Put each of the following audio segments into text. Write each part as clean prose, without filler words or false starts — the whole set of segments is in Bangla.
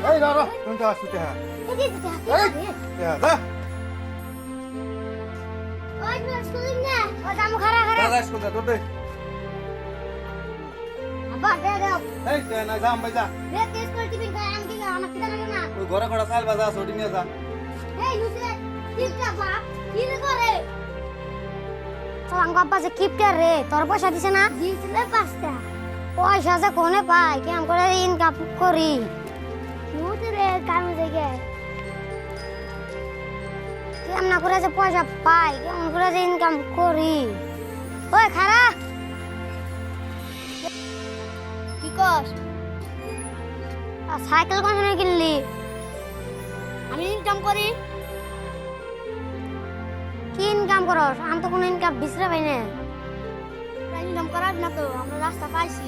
এই রা রা কোনটা আসতে হ্যাঁ এই দা ওই স্কুল না ও জামু খারা খারা দাদা স্কুল দা দে আব্বা দে দাও এই তে না যাম ভাই যা রে স্কুল টিফিন খাই আমি কি আমার কি জানা না ওই ঘরে ঘরে চাল বাজা ছড়ি নিয়ে যা এই নুসে কিপটা বাপ কি রে করে সালাম বাবা যে কিপটা রে তোর পয়সা দিছে না দিছিলে 5 টাকা পয়সা যে কোনে পাই কেমন করে ইনকাম করি নুসে রে কামে যাইগে কেমন করে যে পয়সা পাই কেমন করে যে ইনকাম করি ওই খারা কি কস সাইকেল কোন কিনলি আমি ইনকাম করি কি ইনকাম করস আমি তো কোনো ইনকাম বিছরা পাই না ইনকাম করার না তো আমরা রাস্তা পাইছি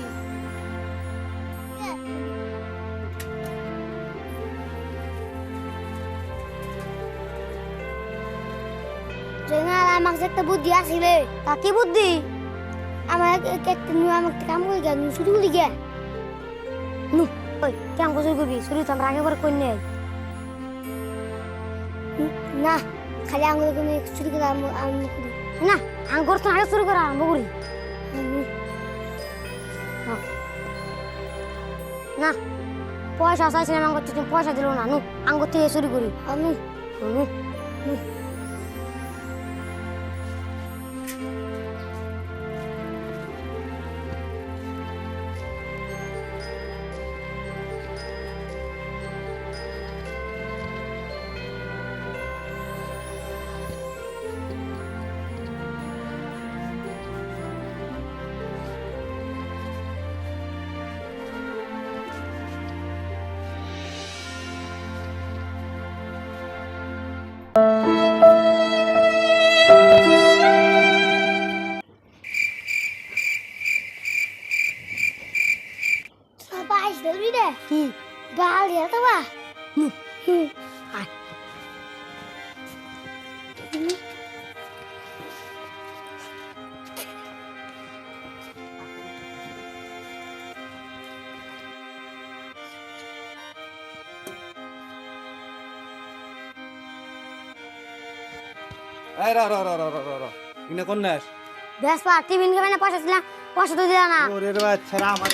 জেনাল আমাকে একটা বুদ্ধি আসিলে তা কি বুদ্ধি আমার তুমি আমাকে কাম করে গেল শুরু করি গে নু ওই কাম করে শুরু করবি শুরু তো আমরা আগে করে কই নেই না খালি আঙ্গুল করে শুরু করে আমি করি না আঙ্গুর তো আগে শুরু করা আরম্ভ করি না পয়সা চাইছিলাম আঙ্গুর তুমি পয়সা দিল না নু আঙ্গুর থেকে শুরু করি আমি Rapaz, deu ide. Gali, ela tava. Ai. এই রা রা রা রা রা রা ইনে কোন নাস Biasa, টিফিন খাবে না পয়সা দিলাম পয়সা তো দিলা না ওরে রে বাচ্চারা আমার